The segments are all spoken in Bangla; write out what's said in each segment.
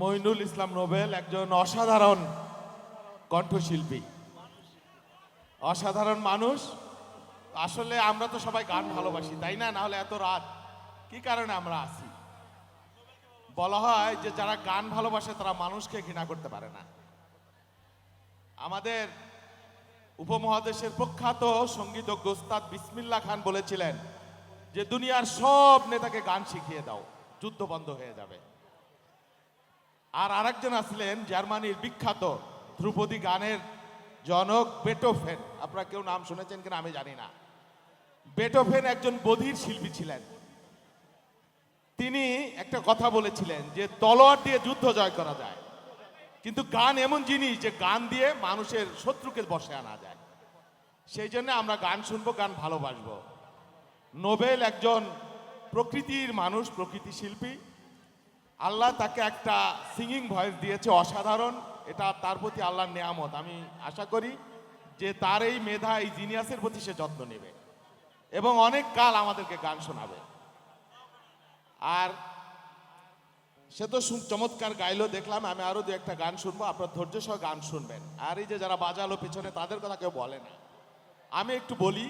মইনুল ইসলাম নোবেল একজন অসাধারণ কণ্ঠশিল্পী, অসাধারণ মানুষ। আসলে আমরা তো সবাই গান ভালোবাসি, তাই না? নাহলে এত রাত কি কারণে আমরা আসি? বলা হয় যে যারা গান ভালোবাসে তারা মানুষকে ঘৃণা করতে পারে না। আমাদের উপমহাদেশের প্রখ্যাত সঙ্গীতজ্ঞ ওস্তাদ বিসমিল্লাহ খান বলেছিলেন যে দুনিয়ার সব নেতাকে গান শিখিয়ে দাও, যুদ্ধ বন্ধ হয়ে যাবে। আর আরেকজন আসলেন জার্মানির বিখ্যাত ধ্রুপদী গানের জনক বেটোফেন। আপনারা কেউ নাম শুনেছেন কিনা আমি জানি না। বেটোফেন একজন বধির শিল্পী ছিলেন। তিনি একটা কথা বলেছিলেন যে তলোয়ার দিয়ে যুদ্ধ জয় করা যায়, কিন্তু গান এমন জিনিস যে গান দিয়ে মানুষের শত্রুকে বশে আনা যায়। সেই জন্য আমরা গান শুনবো, গান ভালোবাসবো। নোবেল একজন প্রকৃতির মানুষ, প্রকৃতি শিল্পী। আল্লাহ তাকে একটা সিঙ্গিং ভয়েস দিয়েছে অসাধারণ। এটা তার প্রতি আল্লাহর নেয়ামত। আমি আশা করি যে তার এই মেধা, এই জিনিয়াসের প্রতি সে যত্ন নেবে এবং অনেক কাল আমাদেরকে গান শোনাবে। আর সে তো চমৎকার গাইলো দেখলাম, আমি আরো দু একটা গান শুনবো, আপনার ধৈর্য সহ গান শুনবেন। আর এই যে যারা বাজালো পেছনে তাদের কথা কেউ বলে না। আমি একটু বলি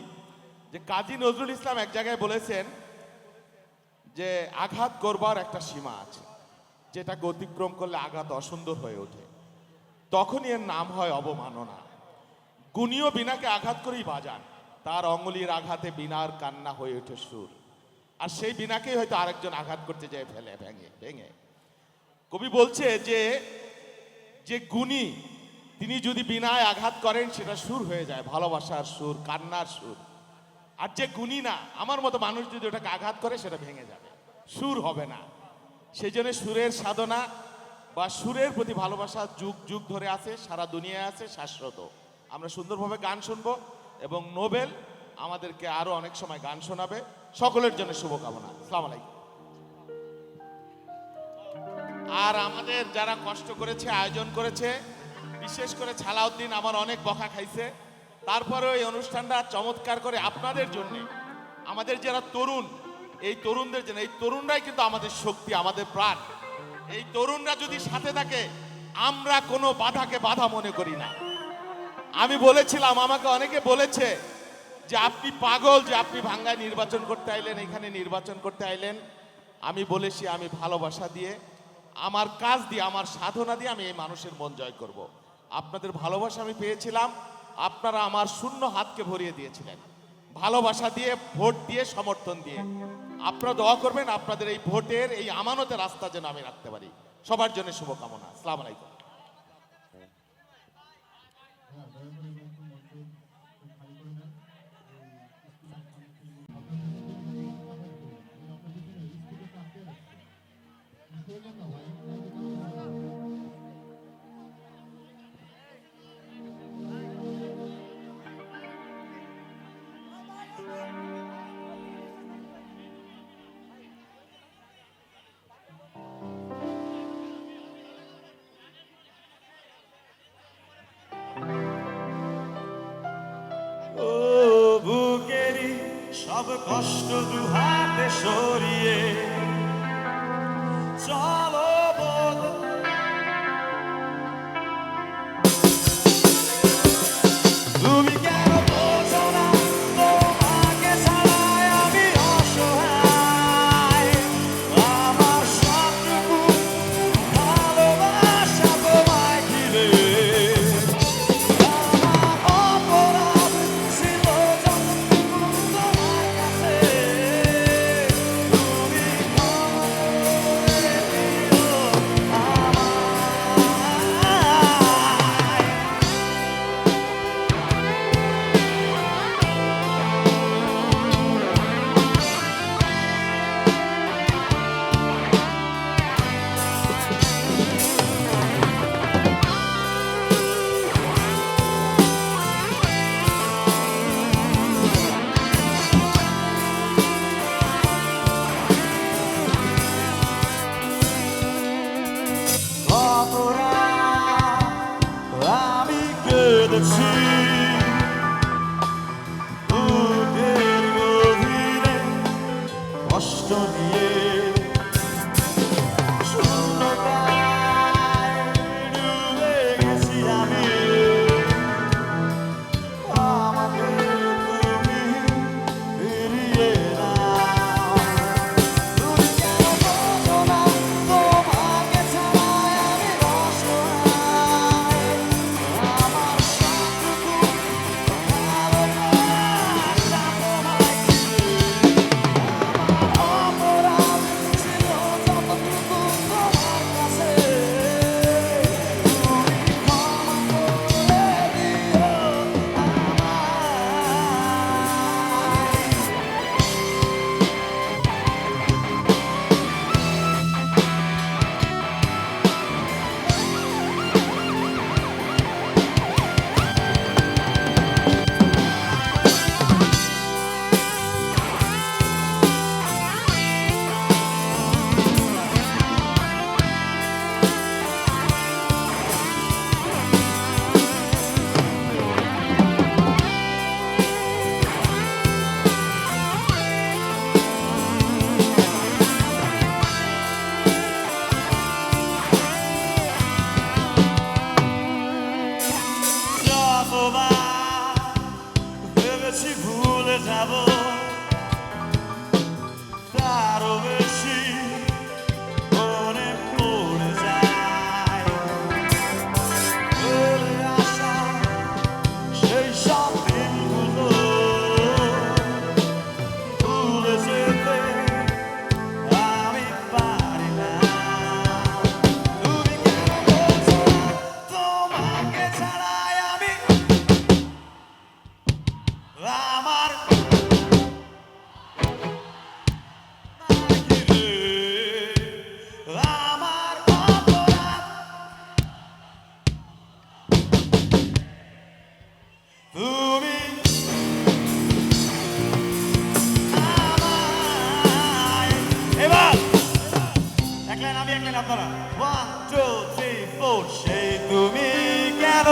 যে কাজী নজরুল ইসলাম এক জায়গায় বলেছেন যে আঘাত করবার একটা সীমা আছে, যেটাকে অতিক্রম করলে আঘাত অসুন্দর হয়ে ওঠে, তখনই এর নাম হয় অবমাননা। গুণীয় বীণাকে আঘাত করেই বাজান, তার অঙ্গুলির আঘাতে বীণার কান্না হয়ে ওঠে সুর। আর সেই বীণাকেই হয়তো আরেকজন আঘাত করতে যায় ফেলে ভেঙে ভেঙে। কবি বলছে যে যে গুণী তিনি যদি বীণায় আঘাত করেন সেটা সুর হয়ে যায়, ভালোবাসার সুর, কান্নার সুর। আর যে গুণী না, আমার মতো মানুষ যদি ওটাকে আঘাত করে সেটা ভেঙে যাবে, সুর হবে না। সেই জন্য সুরের সাধনা বা সুরের প্রতি ভালোবাসা যুগ যুগ ধরে আছে, সারা দুনিয়ায় আছে, শাশ্বত। আমরা সুন্দরভাবে গান শুনবো এবং নোবেল আমাদেরকে আরো অনেক সময় গান শোনাবে। সকলের জন্য শুভকামনা। আসসালামু আলাইকুম। আর আমাদের যারা কষ্ট করেছে, আয়োজন করেছে, বিশেষ করে ছালাউদ্দিন আমার অনেক বকা খাইছে, তারপরে এই অনুষ্ঠানটা চমৎকার করে আপনাদের জন্য, আমাদের যারা তরুণ, এই তরুণদের জন্য। এই তরুণরাই কিন্তু আমাদের শক্তি, আমাদের প্রাণ। এই তরুণরা যদি সাথে থাকে, আমরা কোনো বাধাকে বাধা মনে করি না। আমি বলেছিলাম, আমাকে অনেকে বলেছে যে আপনি পাগল, যে আপনি ভাঙ্গায় নির্বাচন করতে আইলেন, এখানে নির্বাচন করতে আইলেন। আমি বলেছি আমি ভালোবাসা দিয়ে, আমার কাজ দিয়ে, আমার সাধনা দিয়ে আমি এই মানুষের মন জয় করব। আপনাদের ভালোবাসা আমি পেয়েছিলাম, আপনারা আমার শূন্য হাতকে ভরিয়ে দিয়েছিলেন ভালোবাসা দিয়ে, ভোট দিয়ে, সমর্থন দিয়ে। আপনারা দোয়া করবেন আপনাদের এই ভোটের, এই আমানতের রাস্তা যেন আমি রাখতে পারি। সবার জন্য শুভকামনা। আসসালামু আলাইকুম। ও বুকেরি সব কষ্ট দু হাতে সরিয়ে চলো বল, তুমি কেন বোঝো না তোমাকে ছাড়াই আমি অসহায়। আমার সবটুকু ভালোবাসা তোমায় ঘিরে, অপরাধ ছিল যতটুকু তোমার কাছে, তুমি ক্ষমা করে দিও আমি কেঁদেছি বুকের গভীরে কষ্ট নিয়ে, শূন্যতা ভুলে যাব তারও বেশি মনে পড়ে যায় ফেলে আসা সেই সব দিনগুলো ভুলে যেতে আমি পারি না তুমি কেন বলছো না তোমাকে ছাড়াই আমি আমার আমার অপরাধ তুমি আমায় এবার এক লাইন আমি এক লাইন আপনারা 1 2 3 4 সেই তুমি কেন